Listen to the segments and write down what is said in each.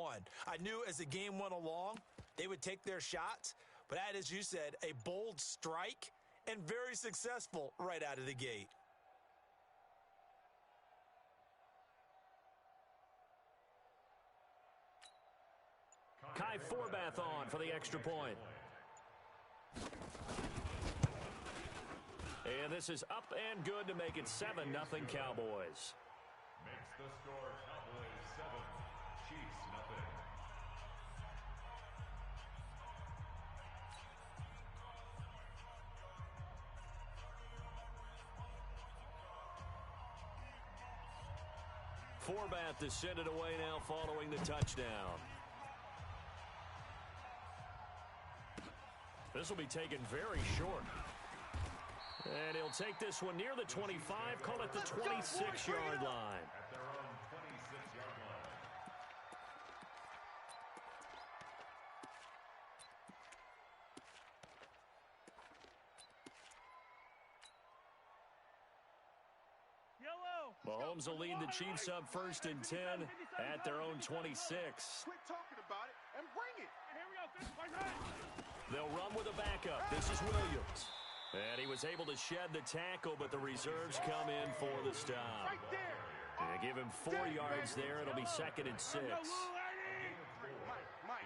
one. I knew as the game went along, they would take their shots, but that, as you said, a bold strike and very successful right out of the gate. Kai Forbath on for the extra point. And this is up and good to make it 7-0 Cowboys. Makes the score Cowboys 7, Chiefs 0. Forbath is sent it away now following the touchdown. This will be taken very short. And he'll take this one near the 25, call it the 26-yard line. At their own 26-yard line. Mahomes will lead the Chiefs up 1st and 10 at their own 26. Quit talking about it and bring it. They'll run with a backup. This is Williams. And he was able to shed the tackle, but the reserves come in for the stop. Right there. They give him 4 yards there. It'll be 2nd and 6. Mike.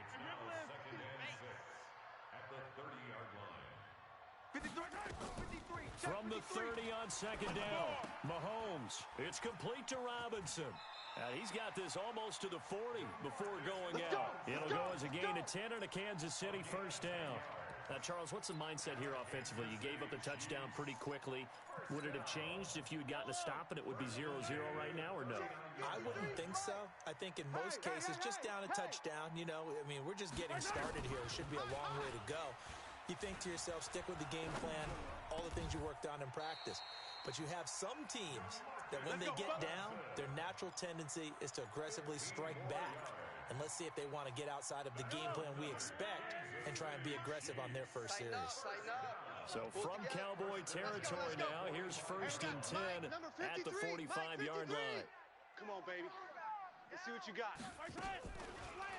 It's now 2nd and 6 at the 30-yard line. 53. From the 30 on 2nd down, Mahomes. It's complete to Robinson. He's got this almost to the 40 before going out. It'll go as a gain of 10 and a Kansas City 1st down. Now, Charles, what's the mindset here offensively? You gave up the touchdown pretty quickly. Would it have changed if you had gotten a stop and it would be 0-0 right now, or no? I wouldn't think so. I think in most cases, just down a touchdown, you know, I mean, we're just getting started here. It should be a long way to go. You think to yourself, stick with the game plan, all the things you worked on in practice. But you have some teams that when they get down, their natural tendency is to aggressively strike back. And let's see if they want to get outside of the game plan we expect and try and be aggressive on their first series. So from Cowboy territory now, here's 1st and 10 at the 45-yard line. Come on, baby. Let's see what you got.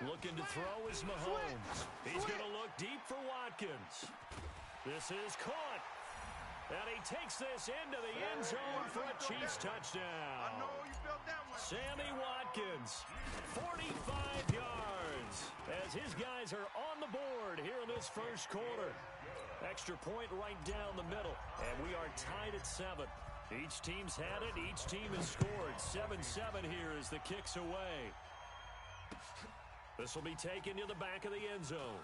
Looking to throw is Mahomes. He's going to look deep for Watkins. This is caught. And he takes this into the end zone for a Chiefs touchdown. I know you felt that one. Sammy Watkins, 45 yards, as his guys are on the board here in this first quarter. Extra point right down the middle, and we are tied at 7. Each team's had it. Each team has scored. 7-7 here as the kick's away. This will be taken to the back of the end zone.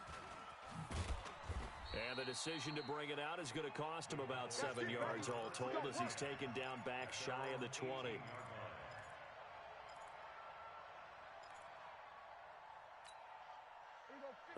And the decision to bring it out is going to cost him about 7 yards all told as he's taken down back shy of the 20.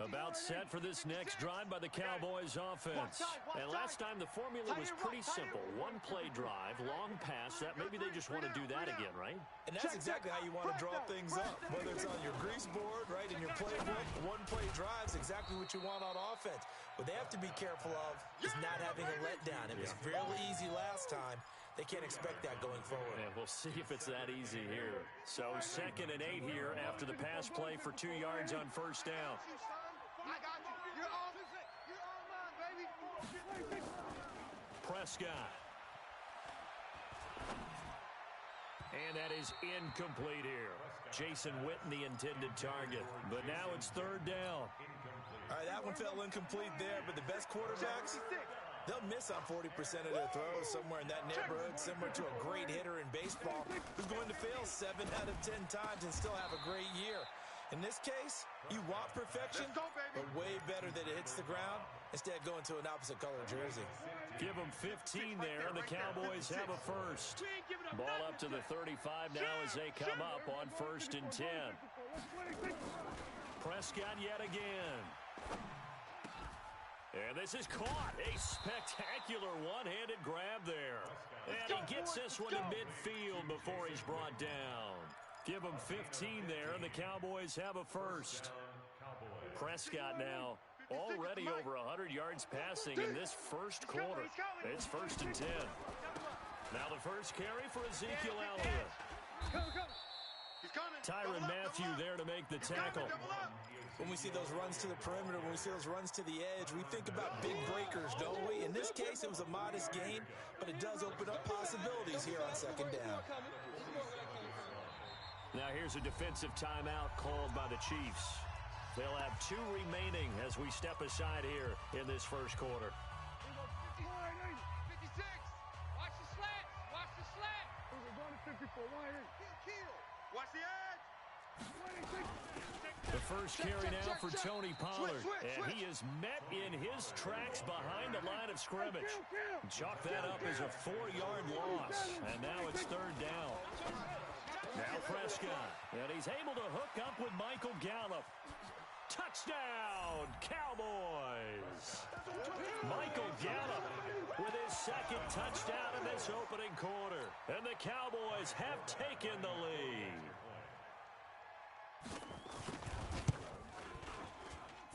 About set for this next drive by the Cowboys offense. And last time the formula was pretty simple. One play drive, long pass. That maybe they just want to do that again, right? And that's exactly how you want to draw things up. Whether it's on your grease board, right, in your playbook, one play drive's exactly what you want on offense. What they have to be careful of is not having a letdown. It was fairly easy last time. They can't expect that going forward. And we'll see if it's that easy here. So 2nd and 8 here after the pass play for 2 yards on 1st down. I got you. You're on mine, baby. Prescott. And that is incomplete here. Jason Witten, the intended target. But now it's 3rd down. All right, that one fell incomplete there, but the best quarterbacks, they'll miss on 40% of their throws, somewhere in that neighborhood, similar to a great hitter in baseball who's going to fail 7 out of 10 times and still have a great year. In this case, you want perfection, but way better that it hits the ground instead of going to an opposite color jersey. Give them 15 there, and the Cowboys have a first. Ball up to the 35 now as they come up on 1st and 10. Prescott yet again. And this is caught. A spectacular one-handed grab there. And he gets this one to midfield before he's brought down. Give them 15 there, and the Cowboys have a first. Prescott now already over 100 yards passing in this first quarter. It's 1st and 10. Now the first carry for Ezekiel Elliott. He's coming. Tyrann Mathieu there to make the tackle. When we see those runs to the perimeter, when we see those runs to the edge, we think about big breakers, don't we? In this case, it was a modest gain, but it does open up possibilities here on second down. Now here's a defensive timeout called by the Chiefs. They'll have 2 remaining as we step aside here in this first quarter. 56. Watch the slant. Watch the slant. We're going to 54. Kill. Watch the edge. The first carry now for Tony Pollard, and he is met in his tracks behind the line of scrimmage. Chalk that up as a 4-yard loss, and now it's third down. Now Prescott, and he's able to hook up with Michael Gallup. Touchdown, Cowboys! Michael Gallup with his second touchdown in this opening quarter, and the Cowboys have taken the lead.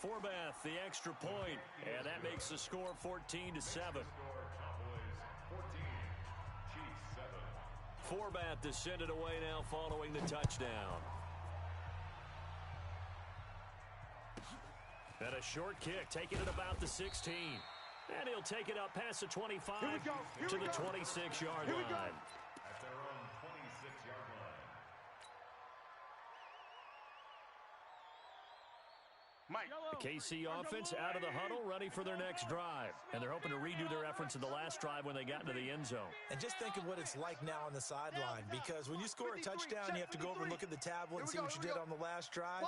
Forbath, the extra point, and that makes the score 14-7. Forbath to send it away now following the touchdown. And a short kick, taking it about the 16. And he'll take it up past the 25 to the 26-yard line. At their own 26-yard line. Mike. The KC offense out of the huddle, ready for their next drive. And they're hoping to redo their efforts in the last drive when they got into the end zone. And just think of what it's like now on the sideline, because when you score a touchdown, you have to go over and look at the tablet and see what you did on the last drive.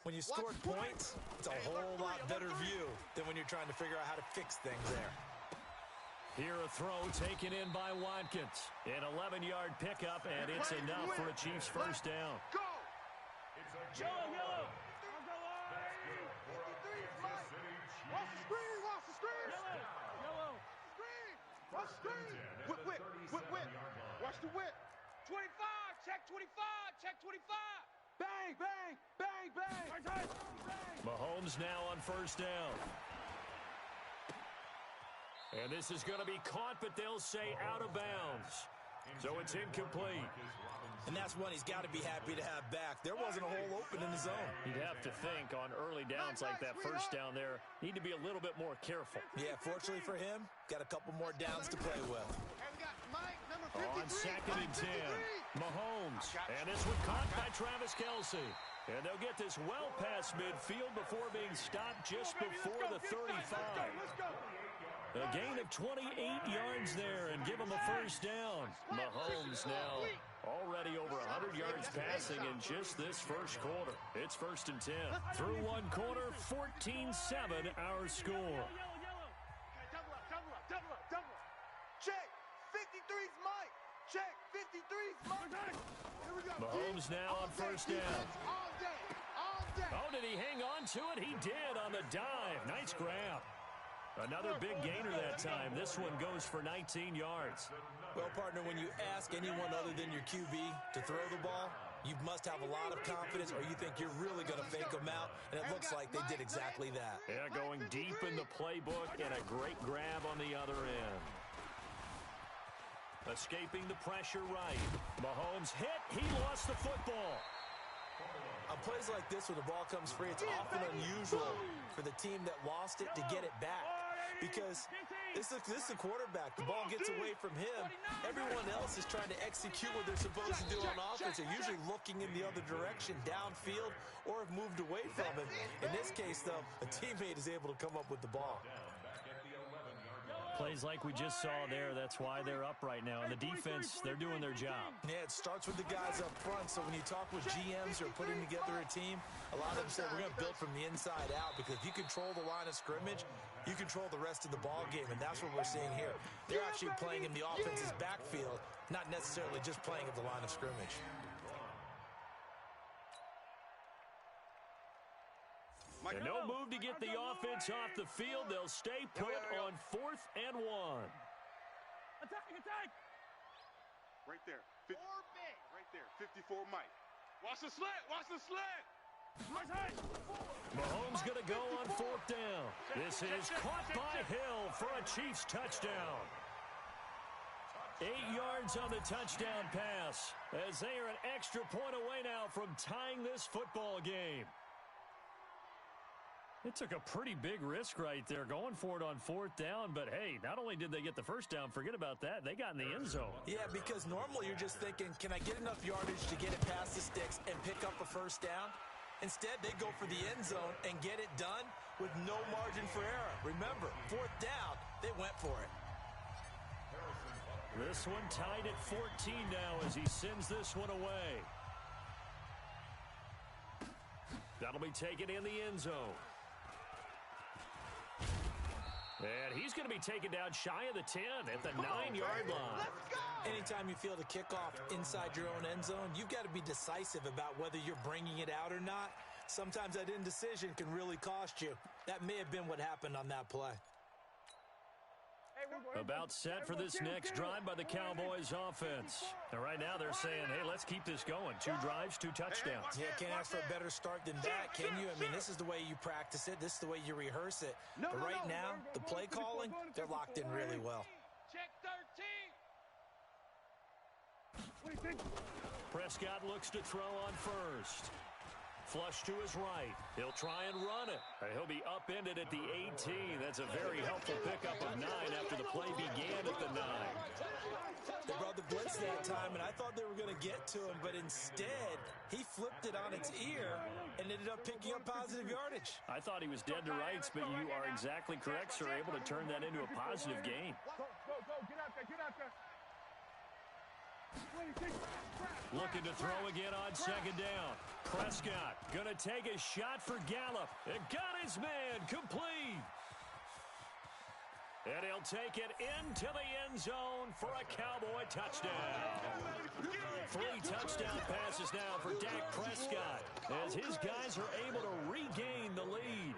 When you scored points, it's a whole lot better view than when you're trying to figure out how to fix things there. Here a throw taken in by Watkins. An 11-yard pickup, and it's enough for a Chiefs first down. Go. It's a yellow. Watch the screen. Watch the screen. Yellow. Screen. Watch the screen. Whip. Watch the whip. 25. Check 25. Check 25. Bang, bang, bang, bang. Mahomes now on first down. And this is going to be caught, but they'll say out of bounds. So it's incomplete. And that's one he's got to be happy to have back. There wasn't a hole open in the zone. You'd have to think on early downs like that first down there, need to be a little bit more careful. Yeah, fortunately for him, got a couple more downs to play with. And we got Mike, number 53. On second and 10, Mahomes. And this one caught by Travis Kelce. And they'll get this well past midfield before being stopped just before the 35. A gain of 28 yards there and give them a first down. Mahomes now already over 100 yards passing in just this first quarter. It's first and 10. Through one quarter, 14-7 our score. Double up. Check. 53's Mike. Check. 53's Mike. Here we go. Mahomes now on first down. All day. Oh, did he hang on to it? He did on the dive. Nice grab. Another big gainer that time. This one goes for 19 yards. Well, partner, when you ask anyone other than your QB to throw the ball, you must have a lot of confidence, or you think you're really going to fake them out, and it looks like they did exactly that. Yeah, going deep in the playbook and a great grab on the other end. Escaping the pressure right. Mahomes hit. He lost the football. On plays like this, when the ball comes free, it's often unusual for the team that lost it to get it back. Because this is the quarterback. The ball gets away from him. Everyone else is trying to execute what they're supposed to do on offense. They're usually looking in the other direction, downfield, or have moved away from him. In this case, though, a teammate is able to come up with the ball. Plays like we just saw there, that's why they're up right now. And the defense, they're doing their job. Yeah, it starts with the guys up front. So when you talk with GMs who are putting together a team, a lot of them say we're going to build from the inside out, because if you control the line of scrimmage, you control the rest of the ball game, and that's what we're seeing here. They're actually playing in the offense's backfield, not necessarily just playing at the line of scrimmage. And no move to get the offense off the field. They'll stay put on 4th and 1. Attack. Right there. Right there. 54 Mike. Watch the slant. Mahomes going to go on 4th down. This is caught by Hill for a Chiefs touchdown. 8 yards on the touchdown pass, as they are an extra point away now from tying this football game. It took a pretty big risk right there going for it on 4th down, but hey, not only did they get the first down, forget about that, they got in the end zone. Yeah, because normally you're just thinking, can I get enough yardage to get it past the sticks and pick up a first down? Instead, they go for the end zone and get it done with no margin for error. Remember, 4th down, they went for it. This one tied at 14 now as he sends this one away. That'll be taken in the end zone. And he's going to be taken down shy of the 10 at the 9-yard line. Anytime you feel the kickoff inside your own end zone, you've got to be decisive about whether you're bringing it out or not. Sometimes that indecision can really cost you. That may have been what happened on that play. About set for this next drive by the Cowboys offense. And right now they're saying, hey, let's keep this going. 2 drives, 2 touchdowns. Yeah, can't ask for a better start than that, can you? I mean, this is the way you practice it. This is the way you rehearse it. But right now, the play calling, they're locked in really well. Check 13. Prescott looks to throw on first. Flush to his right. He'll try and run it. He'll be upended at the 18. That's a very helpful pickup of 9 after the play began at the 9. They brought the blitz that time, and I thought they were going to get to him, but instead, he flipped it on its ear and ended up picking up positive yardage. I thought he was dead to rights, but you are exactly correct, sir. Able to turn that into a positive gain. Go, get out there, get out there. Looking to throw again on 2nd down. Prescott going to take a shot for Gallup. And got his man complete. And he'll take it into the end zone for a Cowboy touchdown. 3 touchdown passes now for Dak Prescott as his guys are able to regain the lead.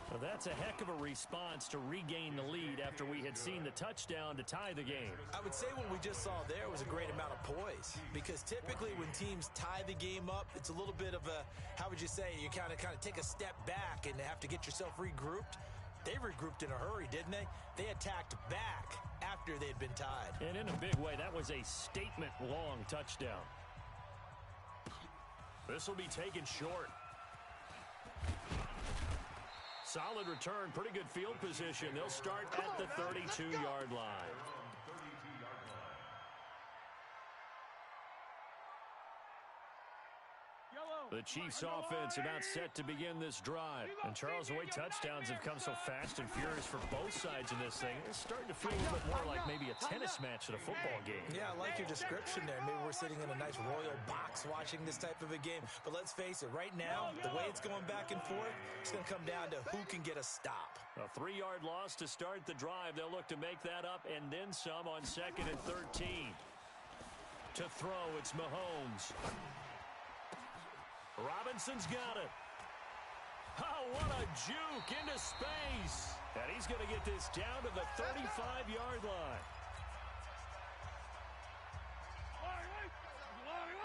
Well, that's a heck of a response to regain the lead after we had seen the touchdown to tie the game. I would say what we just saw there was a great amount of poise, because typically when teams tie the game up, it's a little bit of a, how would you say, you kind of take a step back and have to get yourself regrouped. They regrouped in a hurry, didn't they? They attacked back after they'd been tied. And in a big way, that was a statement-long touchdown. This will be taken short. Solid return, pretty good field position. They'll start at the 32-yard line. The Chiefs offense about set to begin this drive. And Charles, the way touchdowns have come so fast and furious for both sides in this thing, it's starting to feel a little bit more like maybe a tennis match at a football game. Yeah, I like your description there. Maybe we're sitting in a nice royal box watching this type of a game. But let's face it, right now, the way it's going back and forth, it's going to come down to who can get a stop. A 3-yard loss to start the drive. They'll look to make that up and then some on 2nd and 13. To throw, it's Mahomes. Robinson's got it. Oh, what a juke into space. And he's going to get this down to the 35-yard line.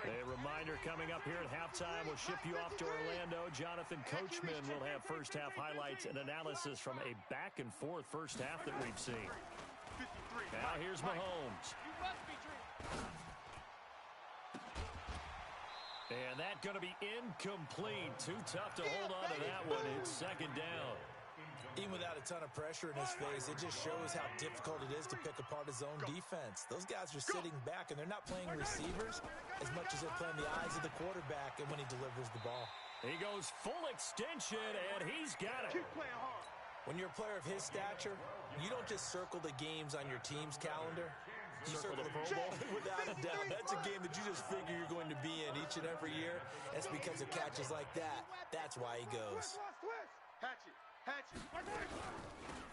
A reminder coming up here at halftime. We'll ship you off to Orlando. Jonathan Coachman will have first-half highlights and analysis from a back-and-forth first half that we've seen. Now here's Mahomes. And that's going to be incomplete. Too tough to hold on to that one. It's 2nd down. Even without a ton of pressure in his face, it just shows how difficult it is to pick apart his own defense. Those guys are sitting back, and they're not playing receivers as much as they're playing the eyes of the quarterback and when he delivers the ball. He goes full extension, and he's got it. Keep playing hard. When you're a player of his stature, you don't just circle the games on your team's calendar. You circle the Pro Bowl. Without a doubt. That's a game that you just figure you're going to be in each and every year. It's because of catches like that. That's why he goes.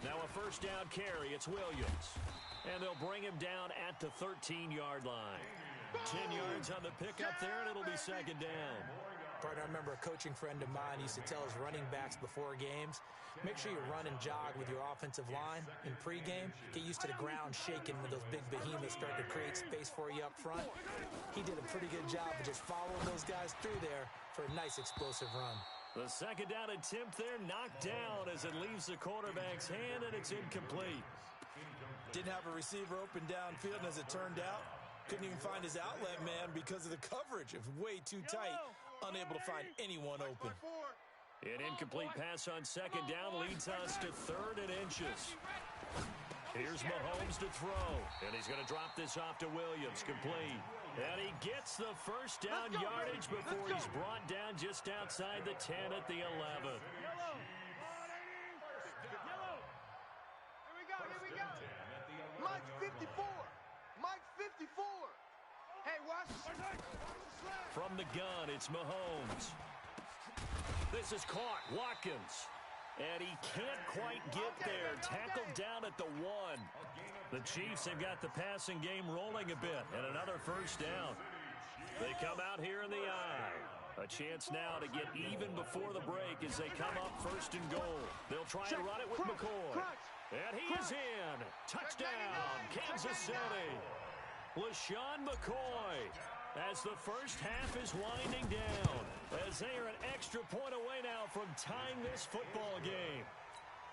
Now a first down carry. It's Williams. And they'll bring him down at the 13-yard line. 10 yards on the pickup there, and it'll be 2nd down. Partner, I remember a coaching friend of mine used to tell his running backs before games, make sure you run and jog with your offensive line in pregame. Get used to the ground shaking when those big behemoths start to create space for you up front. He did a pretty good job of just following those guys through there for a nice explosive run. The 2nd down attempt there knocked down as it leaves the quarterback's hand, and it's incomplete. Didn't have a receiver open downfield, and as it turned out, couldn't even find his outlet man because of the coverage. It was way too tight, unable to find anyone open. An incomplete pass on second down leads us to 3rd and inches. Here's Mahomes to throw, and he's going to drop this off to Williams, complete. And he gets the first down yardage before he's brought down just outside the 10 at the 11. Here we go. Mike 54. Mike 54. Hey, watch. From the gun, it's Mahomes. This is caught. Watkins. And he can't quite get there. Tackled down at the 1. The Chiefs have got the passing game rolling a bit. And another first down. They come out here in the eye. A chance now to get even before the break as they come up 1st and goal. They'll try and run it with McCoy. And he is in. Touchdown, Kansas City. LaShawn McCoy, as the first half is winding down, as they are an extra point away now from tying this football game.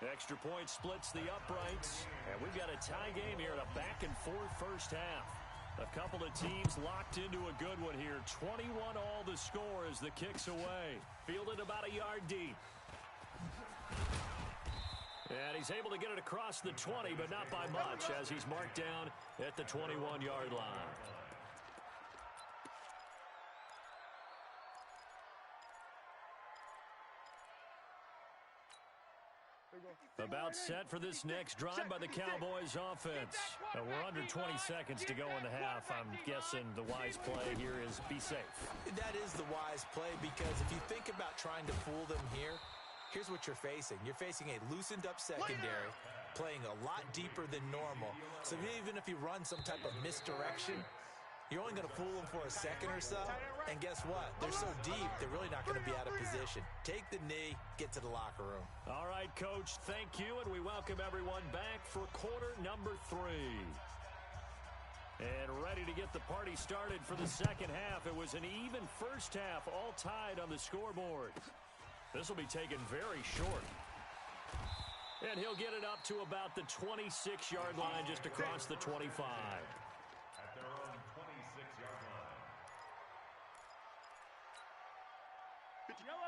Extra point splits the uprights, and we've got a tie game here in a back-and-forth first half. A couple of teams locked into a good one here. 21 all the score as the kick's away. Fielded about a yard deep. And he's able to get it across the 20, but not by much, as he's marked down at the 21-yard line. About set for this next drive by the Cowboys offense. We're under 20 seconds to go in the half. I'm guessing the wise play here is be safe. That is the wise play, because if you think about trying to fool them here, here's what you're facing. You're facing a loosened-up secondary, playing a lot deeper than normal. So even if you run some type of misdirection, you're only going to fool them for a second or so. And guess what? They're so deep, they're really not going to be out of position. Take the knee, get to the locker room. All right, Coach, thank you, and we welcome everyone back for quarter number 3. And ready to get the party started for the second half. It was an even first half, all tied on the scoreboard. This will be taken very short. And he'll get it up to about the 26-yard line, just across the 25. At their own 26-yard line.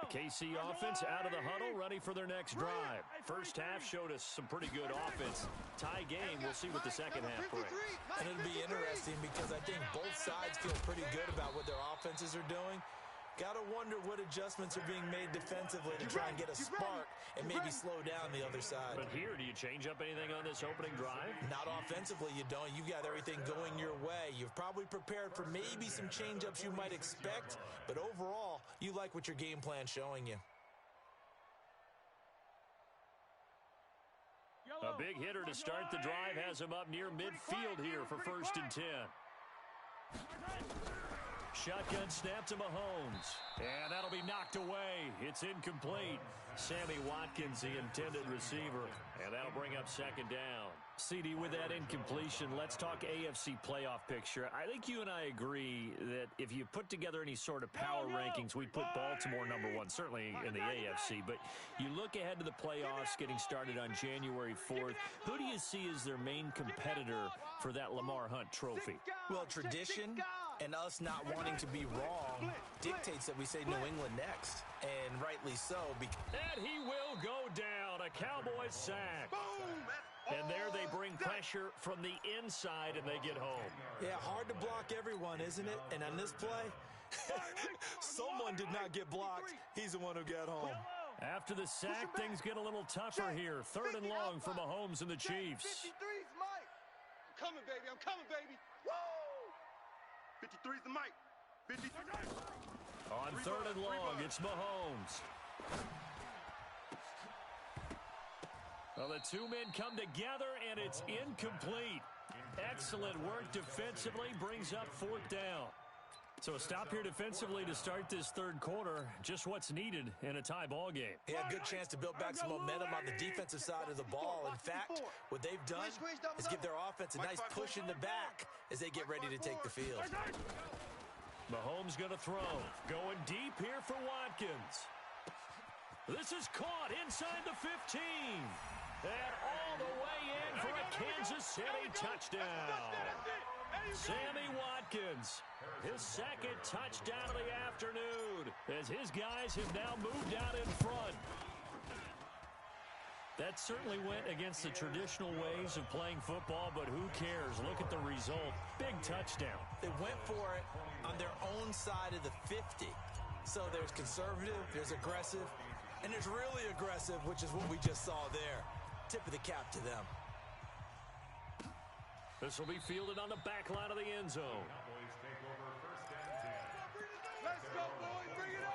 KC offense out of the huddle, ready for their next drive. First half showed us some pretty good offense. Tie game, we'll see what the second half brings. And it'll be interesting because I think both sides feel pretty good about what their offenses are doing. Got to wonder what adjustments are being made defensively to try and get a spark and maybe slow down the other side. But here, do you change up anything on this opening drive? Not offensively, you don't. You've got everything going your way. You've probably prepared for maybe some change-ups you might expect, but overall, you like what your game plan's showing you. A big hitter to start the drive has him up near midfield here for 1st and 10. Shotgun snap to Mahomes. And that'll be knocked away. It's incomplete. Sammy Watkins, the intended receiver. And that'll bring up second down. CD, with that incompletion, let's talk AFC playoff picture. I think you and I agree that if you put together any sort of power rankings, we'd put Baltimore #1, certainly in the AFC. But you look ahead to the playoffs getting started on January 4th. Who do you see as their main competitor for that Lamar Hunt trophy? Well, tradition and us not wanting to be wrong dictates that we say New England next, and rightly so. And he will go down. A Cowboys sack. And there they bring pressure from the inside, and they get home. Yeah, hard to block everyone, isn't it? And on this play, someone did not get blocked. He's the one who got home. After the sack, things get a little tougher here. 3rd and long for Mahomes and the Chiefs. 53's Mike. I'm coming, baby. I'm coming, baby. Woo! 53's the Mike. 53. On 3rd and long, it's Mahomes. Well, the two men come together, and it's incomplete. Excellent work defensively, brings up 4th down. So a stop here defensively to start this 3rd quarter. Just what's needed in a tie ball game. They had a good chance to build back some momentum on the defensive side of the ball. In fact, what they've done is give their offense a nice push in the back as they get ready to take the field. Mahomes going to throw. Going deep here for Watkins. This is caught inside the 15. And all the way in for a Kansas City touchdown. Sammy Watkins, his second touchdown of the afternoon, as his guys have now moved out in front. That certainly went against the traditional ways of playing football, but who cares? Look at the result. Big touchdown. They went for it on their own side of the 50. So there's conservative, there's aggressive, and there's really aggressive, which is what we just saw there. Tip of the cap to them. This will be fielded on the back line of the end zone. Cowboys take over first and 10. Let's go, boys. Bring it on.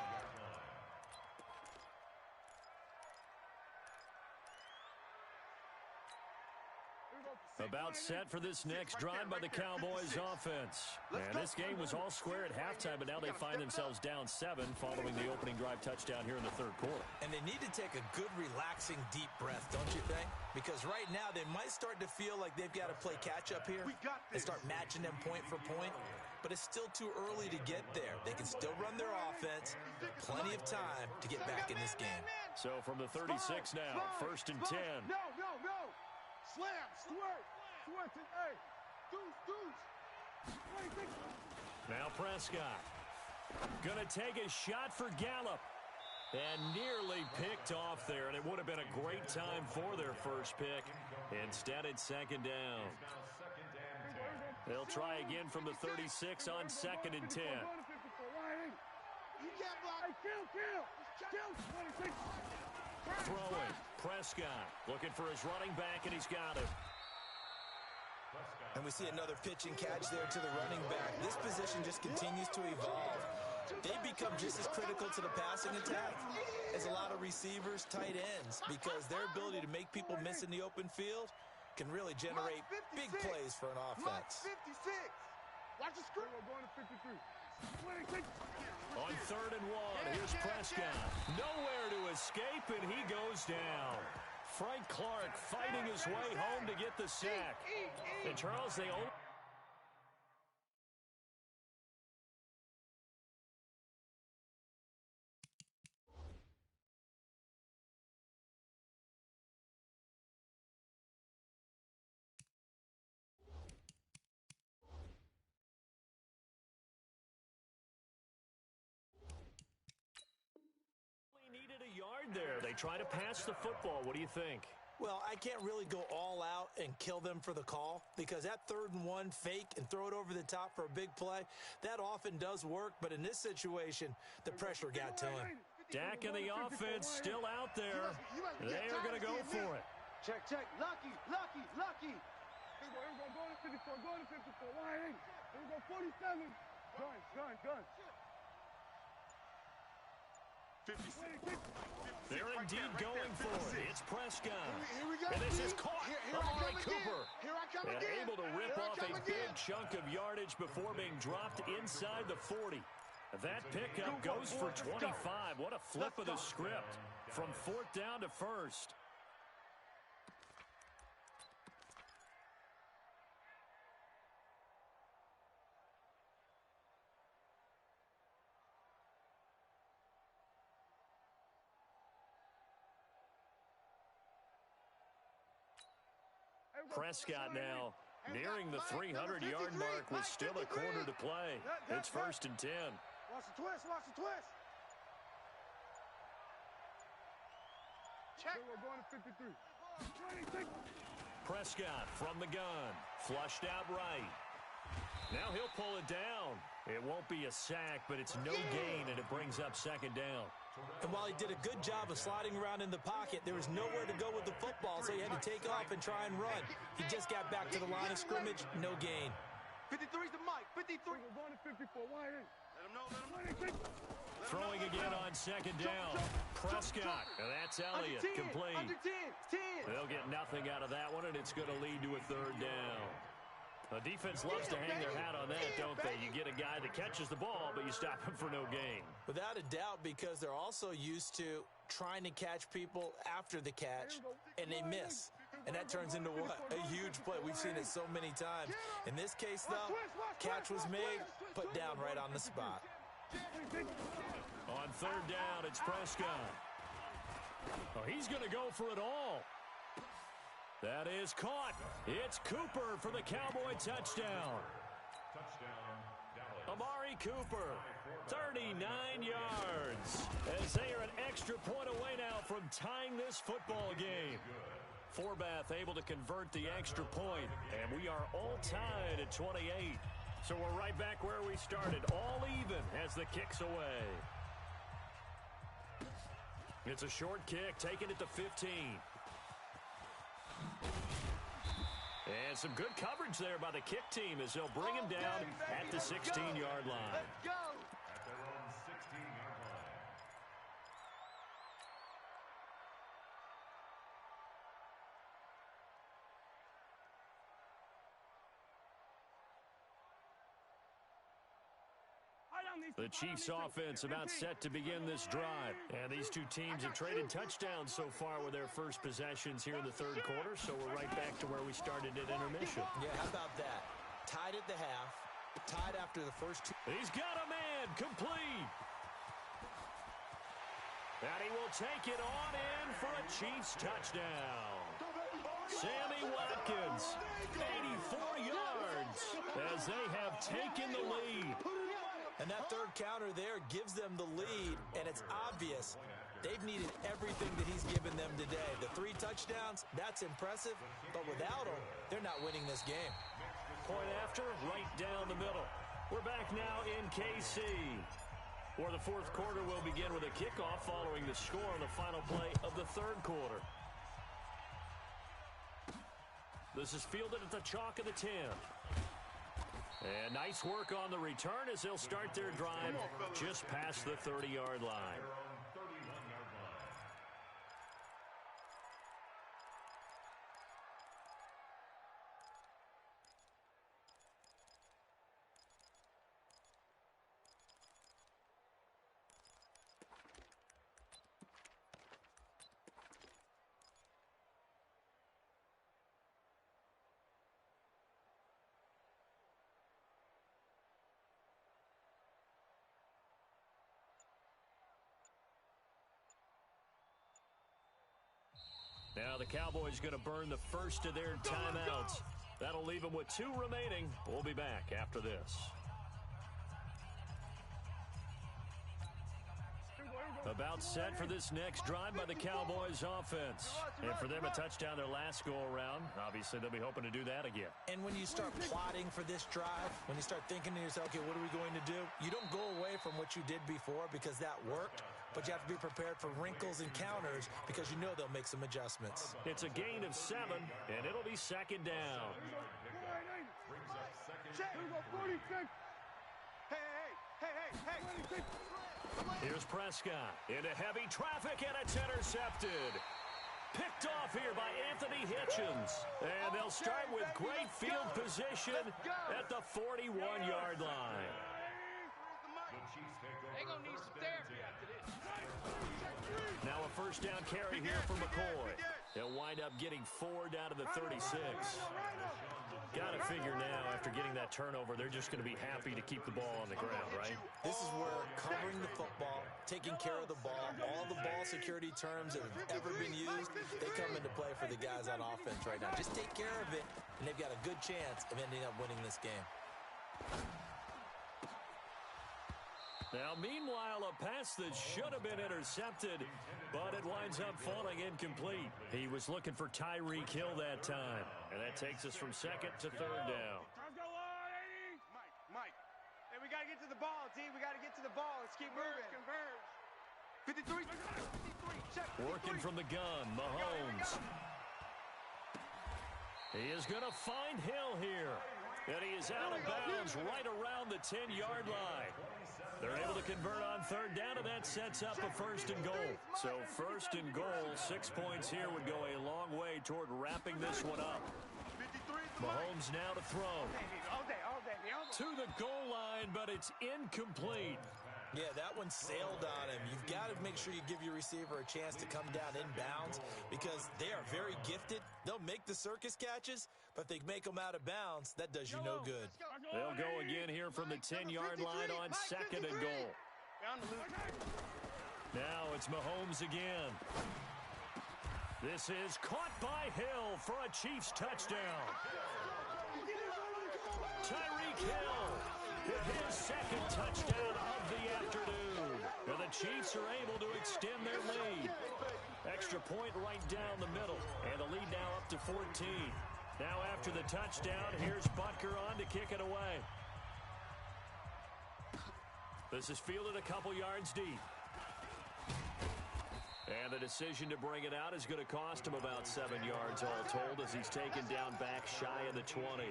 About set for this next drive by the Cowboys offense. And this game was all square at halftime, but now they find themselves down 7 following the opening drive touchdown here in the third quarter. And they need to take a good, relaxing, deep breath, don't you think? Because right now they might start to feel like they've got to play catch-up here and start matching them point for point. But it's still too early to get there. They can still run their offense. Plenty of time to get back in this game. So from the 36 now, first and 10. No. Slam, switch, hey, deuce. Now Prescott. Gonna take a shot for Gallup. And nearly picked off there, and it would have been a great time for their first pick. Instead, it's second down. They'll try again from the 36 on second and 10. Throwing. Prescott looking for his running back, and he's got him. And we see another pitch and catch there to the running back. This position just continues to evolve. They become just as critical to the passing attack as a lot of receivers, tight ends, because their ability to make people miss in the open field can really generate big plays for an offense. 56. Watch the screen. We're going to 53. On third and 1, here's Prescott. Nowhere to escape, and he goes down. Frank Clark fighting his way home to get the sack. And Charles, they only... needed a yard there. They try to pass the football. What do you think? Well, I can't really go all out and kill them for the call, because that 3rd and 1 fake and throw it over the top for a big play, that often does work, but in this situation, the pressure got to him. Dak and the offense still out there. They are going to go for it. Check. Lucky. Here we go. Go to 54. Line. Here we go. 47. Gun. 56. They're indeed going for it. It's Prescott. Here we go. And this is caught. Amari Cooper. Here I come And again. able to rip off a big chunk of yardage before being dropped inside the 40. That pickup goes for 25. What a flip of the script from 4th down to 1st. Prescott now nearing the 300-yard mark with still a quarter to play. It's first and 10. Watch the twist. Check. We're going to 53. Prescott from the gun. Flushed out right. Now he'll pull it down. It won't be a sack, but it's no gain, and it brings up second down. And while he did a good job of sliding around in the pocket, there was nowhere to go with the football, so he had to take off and try and run. He just got back to the line of scrimmage, no gain. 53's the mic. 53. We're going to 54. Why in? Let him know. Throwing again on second down. Prescott. And that's Elliott. Complete. Under 10. They'll get nothing out of that one, and it's going to lead to a third down. The defense loves to hang their hat on that, don't they? You get a guy that catches the ball, but you stop him for no gain. Without a doubt, because they're also used to trying to catch people after the catch, and they miss. And that turns into what? A huge play. We've seen it so many times. In this case, though, catch was made, put down right on the spot. On third down, it's Prescott. Oh, he's going to go for it all. That is caught. It's Cooper for the Cowboy touchdown. Touchdown, Dallas. Amari Cooper, 39 yards. As they are an extra point away now from tying this football game. Forbath able to convert the extra point, and we are all tied at 28. So we're right back where we started, all even as the kick's away. It's a short kick, taking it to 15. And some good coverage there by the kick team as they'll bring him down at the 16-yard line. At their own 16-yard line. The Chiefs offense about set to begin this drive. And these two teams have traded touchdowns so far with their first possessions here in the third quarter, so we're right back to where we started at intermission. Yeah, how about that? Tied at the half, tied after the first two. He's got a man, complete. And he will take it on in for a Chiefs touchdown. Sammy Watkins, 84 yards, as they have taken the lead. And that third counter there gives them the lead, and it's obvious they've needed everything that he's given them today. The 3 touchdowns, that's impressive, but without him, they're not winning this game. Point after, right down the middle. We're back now in KC, where the fourth quarter will begin with a kickoff following the score on the final play of the third quarter. This is fielded at the chalk of the 10. And nice work on the return as they'll start their drive just past the 30-yard line. Now the Cowboys going to burn the first of their timeouts. That'll leave them with 2 remaining. We'll be back after this. About set for this next drive by the Cowboys offense. And for them, a touchdown their last go-around. Obviously, they'll be hoping to do that again. And when you start plotting for this drive, when you start thinking to yourself, okay, what are we going to do? You don't go away from what you did before because that worked, but you have to be prepared for wrinkles and counters because you know they'll make some adjustments. It's a gain of 7, and it'll be second down. Here's Prescott into heavy traffic, and it's intercepted. Picked off here by Anthony Hitchens. And they'll start with great field position at the 41-yard line. Now a first down carry here for McCoy. They'll wind up getting 4 down to the 36. Got to figure now, after getting that turnover, they're just going to be happy to keep the ball on the ground, right? This is where covering the football, taking care of the ball, all the ball security terms that have ever been used, they come into play for the guys on offense right now. Just take care of it, and they've got a good chance of ending up winning this game. Now, meanwhile, a pass that should have been intercepted, but it winds up falling incomplete. He was looking for Tyreek Hill that time, and that takes us from second to third down. Mike, hey, we got to get to the ball, team. We got to get to the ball. Let's keep moving. Converge. 53. Check. 53. Working from the gun, Mahomes. He is going to find Hill here, and he is out of bounds right around the 10-yard line. They're able to convert on third down, and that sets up a first and goal. So first and goal, 6 points here would go a long way toward wrapping this one up. Mahomes now to throw. To the goal line, but it's incomplete. Yeah, that one sailed on him. You've got to make sure you give your receiver a chance to come down inbounds because they are very gifted. They'll make the circus catches, but if they make them out of bounds, that does you no good. They'll go again here from the 10-yard line on second and goal. Now it's Mahomes again. This is caught by Hill for a Chiefs touchdown. Tyreek Hill with his second touchdown of the afternoon. And the Chiefs are able to extend their lead. Extra point right down the middle. And the lead now up to 14. Now after the touchdown, here's Butker on to kick it away. This is fielded a couple yards deep. And the decision to bring it out is going to cost him about 7 yards all told as he's taken down back shy of the 20.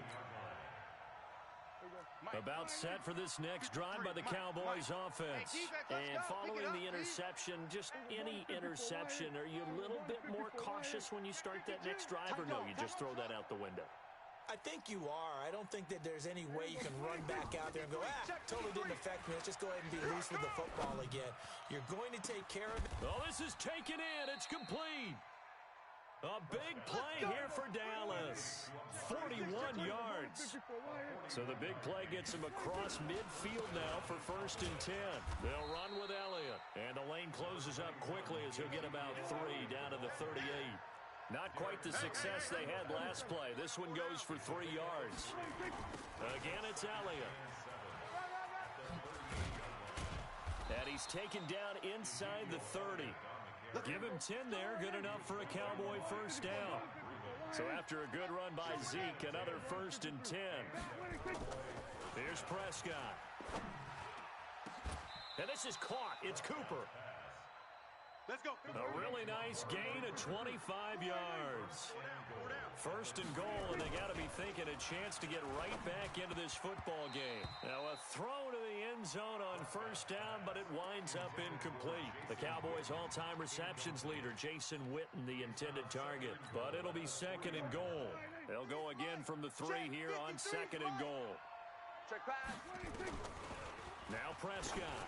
About set for this next drive by the Cowboys offense. And following the interception, just any interception, are you a little bit more cautious when you start that next drive, or no, you just throw that out the window? I think you are. I don't think that there's any way you can run back out there and go, totally didn't affect me. Let's just go ahead and be loose with the football again. You're going to take care of it. Oh, this is taken in. It's complete. A big play here for Dallas. 41 yards. So the big play gets him across midfield now for 1st and 10. They'll run with Elliott. And the lane closes up quickly as he'll get about 3 down to the 38. Not quite the success they had last play. This one goes for 3 yards. Again, it's Elliott. And he's taken down inside the 30. Give him 10 there. Good enough for a Cowboy first down. So after a good run by Zeke, another 1st and 10. Here's Prescott. And this is caught. It's Cooper. Let's go. A really nice gain of 25 yards. 1st and goal, and they got to be thinking a chance to get right back into this football game. Now a throw to the end zone on 1st down, but it winds up incomplete. The Cowboys' all-time receptions leader, Jason Witten, the intended target. But it'll be 2nd and goal. They'll go again from the 3 here on 2nd and goal. Check pass. Now Prescott.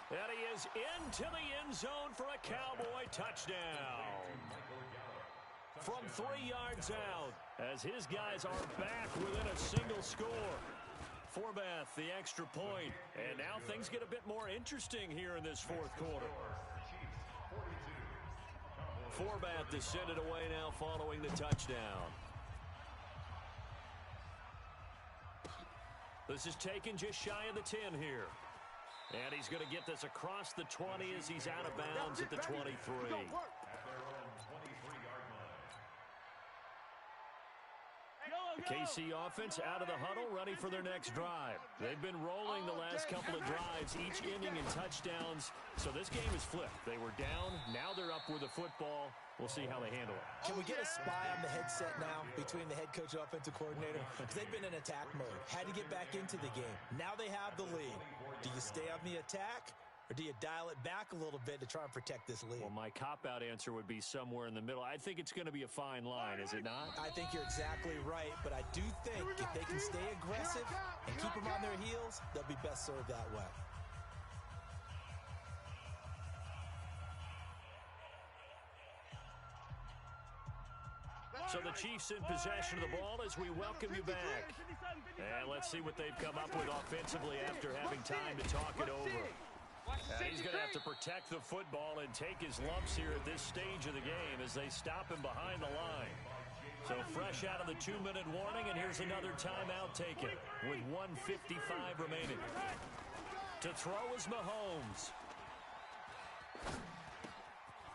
And he is into the end zone for a Cowboy touchdown. From 3 yards out, as his guys are back within a single score. Forbath, the extra point. And now things get a bit more interesting here in this 4th quarter. Forbath is sent it away now following the touchdown. This is taken just shy of the 10 here. And he's going to get this across the 20 as he's out of bounds at the 23. KC offense out of the huddle, ready for their next drive. They've been rolling the last couple of drives, each ending in touchdowns. So this game is flipped. They were down, now they're up with the football. We'll see how they handle it. Can we get a spy on the headset now between the head coach and offensive coordinator? Because they've been in attack mode. Had to get back into the game. Now they have the lead. Do you stay on the attack, or do you dial it back a little bit to try and protect this lead? Well, my cop-out answer would be somewhere in the middle. I think it's going to be a fine line, is it not? I think you're exactly right, but I do think if they can stay aggressive and keep them on their heels, they'll be best served that way. So the Chiefs in possession of the ball as we welcome you back. And let's see what they've come up with offensively after having time to talk it over. And he's going to have to protect the football and take his lumps here at this stage of the game as they stop him behind the line. So fresh out of the 2-minute warning, and here's another timeout taken with 1:55 remaining. To throw is Mahomes.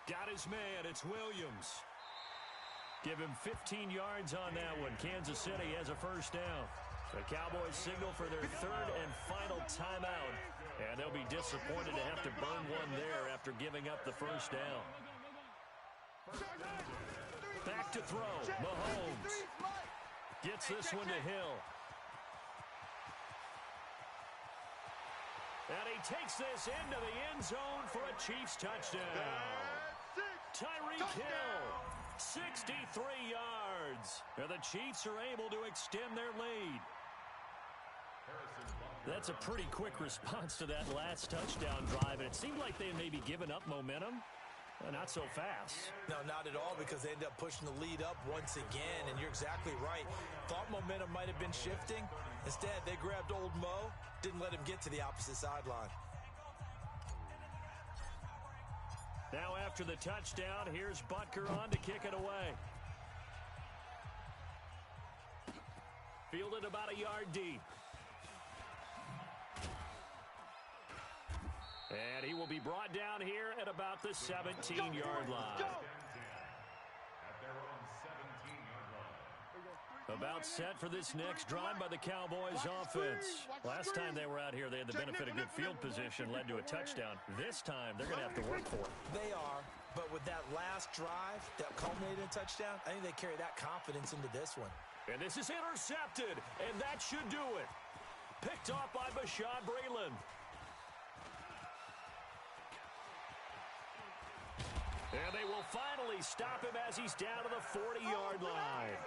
Got his man. It's Williams. Give him 15 yards on that one. Kansas City has a first down. The Cowboys signal for their 3rd and final timeout. And they'll be disappointed to have to burn one there after giving up the first down. Back to throw. Mahomes gets this one to Hill. And he takes this into the end zone for a Chiefs touchdown. Tyreek Hill. 63 yards. And the Chiefs are able to extend their lead. That's a pretty quick response to that last touchdown drive, and it seemed like they may be giving up momentum. Not so fast. No, not at all, because they ended up pushing the lead up once again, and you're exactly right. Thought momentum might have been shifting. Instead, they grabbed old Mo, didn't let him get to the opposite sideline. Now after the touchdown, here's Butker on to kick it away. Fielded about a yard deep. And he will be brought down here at about the 17-yard line. About set for this next drive by the Cowboys offense. Last time they were out here, they had the benefit of good field position, led to a touchdown. This time, they're going to have to work for it. They are, but with that last drive that culminated in a touchdown, I think they carry that confidence into this one. And this is intercepted, and that should do it. Picked off by Bashaud Breeland. And they will finally stop him as he's down to the 40-yard line.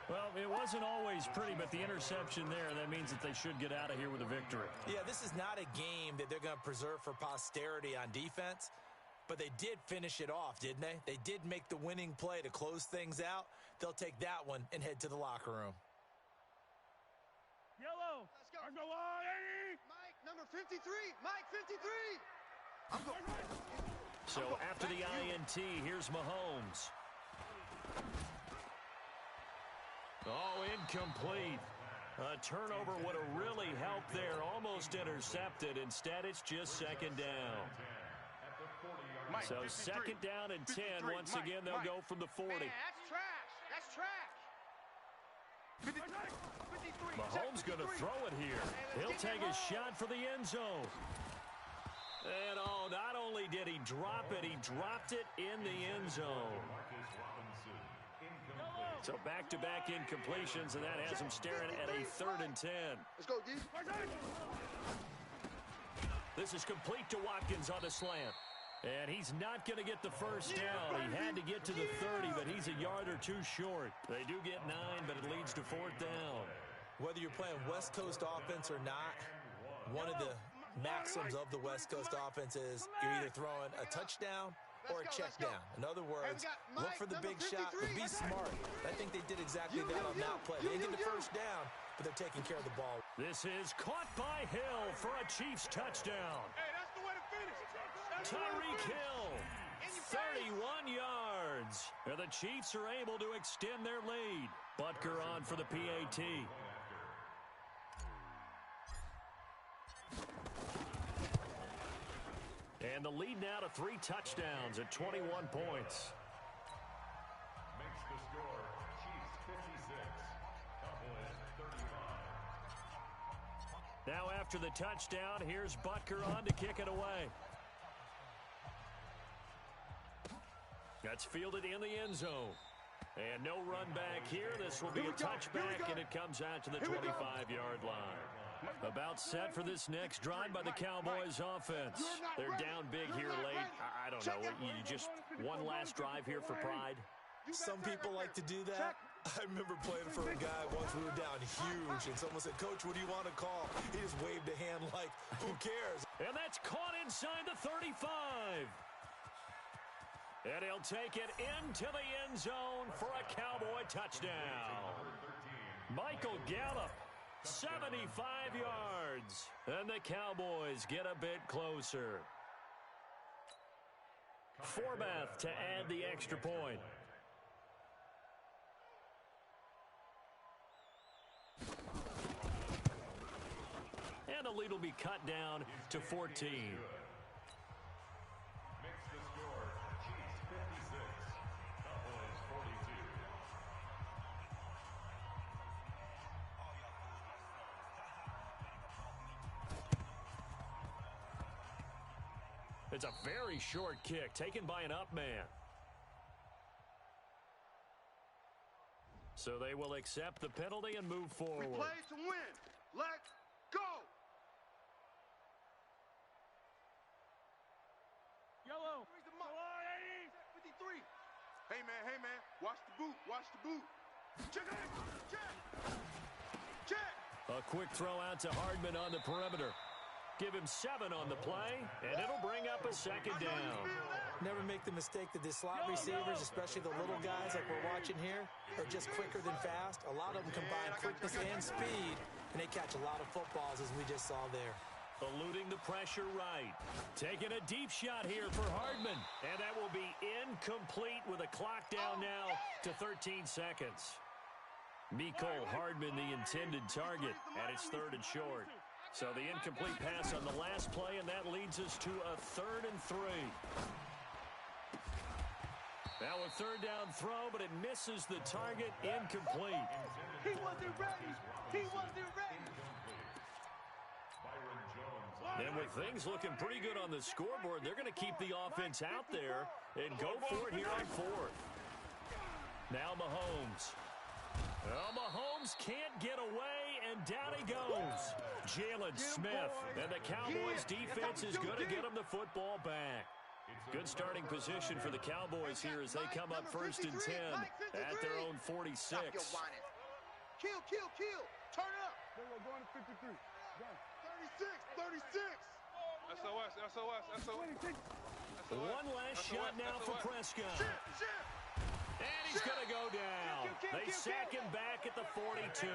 Well, it wasn't always pretty, but the interception there, that means that they should get out of here with a victory. Yeah, this is not a game that they're going to preserve for posterity on defense, but they did finish it off, didn't they? They did make the winning play to close things out. They'll take that one and head to the locker room. Yellow. Let's go. Go on, Eddie. Mike, number 53. Mike, 53. I'm going. So after the INT, here's Mahomes. Oh, incomplete. A turnover would have really helped there. Almost intercepted. Instead, it's just second down. So second down and 10. Once again, they'll go from the 40. Man, that's trash. That's trash. 53. Mahomes going to throw it here. He'll take a shot for the end zone. And, oh, not only did he drop it, he dropped it in the end zone. So back-to-back incompletions, and that has him staring at a 3rd and 10. Let's go, D. This is complete to Watkins on the slant. And he's not going to get the first down. He had to get to the 30, but he's a yard or two short. They do get 9, but it leads to 4th down. Whether you're playing West Coast offense or not, one of the maxims of the West Coast offense is you're either throwing a touchdown or a check down. In other words, look for the big shot, but be smart. I think they did exactly that on that play. They didn't get the first down, but they're taking care of the ball. This is caught by Hill for a Chiefs touchdown. Hey, that's the way to finish. Tyreek Hill, 31 yards. And the Chiefs are able to extend their lead. Butker on for the PAT. And the lead now to 3 touchdowns at 21 points. Makes the score Chiefs 56, Cowboys 35. Now after the touchdown, here's Butker on to kick it away. That's fielded in the end zone. And no run back here. This will be a touchback, and it comes out to the 25-yard line. About set for this next drive by the Cowboys offense. They're down big here late. I don't know. You just one last drive here for pride? Some people like to do that. I remember playing for a guy once. We were down huge, and someone said, "Coach, what do you want to call?" He just waved a hand like, who cares? And that's caught inside the 35. And he'll take it into the end zone for a Cowboy touchdown. Michael Gallup, 75 yards. And the Cowboys get a bit closer. Forbath to add the extra point. And the lead will be cut down to 14. It's a very short kick taken by an up man. So they will accept the penalty and move forward. We play to win. Let's go. Yellow. 53. Hey, man. Watch the boot. Watch the boot. Check it. Check. A quick throw out to Hardman on the perimeter. Give him 7 on the play, and it'll bring up a second down. Never make the mistake that the slot receivers, especially the little guys like we're watching here, are just quicker than fast. A lot of them combine quickness and speed, and they catch a lot of footballs, as we just saw there. Eluding the pressure right. Taking a deep shot here for Hardman. And that will be incomplete with a clock down now to 13 seconds. Mecole Hardman, the intended target, and it's 3rd and short. So the incomplete pass on the last play, and that leads us to a 3rd and 3. Now a 3rd down throw, but it misses the target, incomplete. He wasn't ready. He wasn't ready. And with things looking pretty good on the scoreboard, they're going to keep the offense out there and go for it here on 4th. Now Mahomes. Well, Mahomes can't get away, and down he goes. Jalen Smith. And the Cowboys' defense is going to get him the football back. Good starting position for the Cowboys here as they come up 1st and 10 at their own 46. Kill. Turn up. We're going to 53. 36. SOS. One last shot now for Prescott. And he's going to go down. They sack him back at the 42.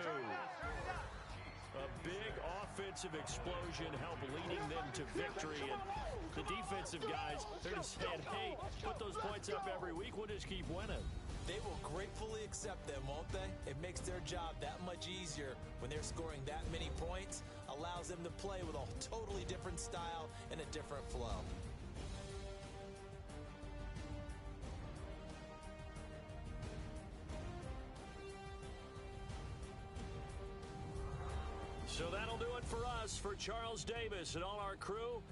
A big offensive explosion helped leading them to victory. And the defensive guys, they're just saying, hey, put those points up every week. We'll just keep winning. They will gratefully accept them, won't they? It makes their job that much easier when they're scoring that many points, allows them to play with a totally different style and a different flow. So that'll do it for us. For Charles Davis and all our crew,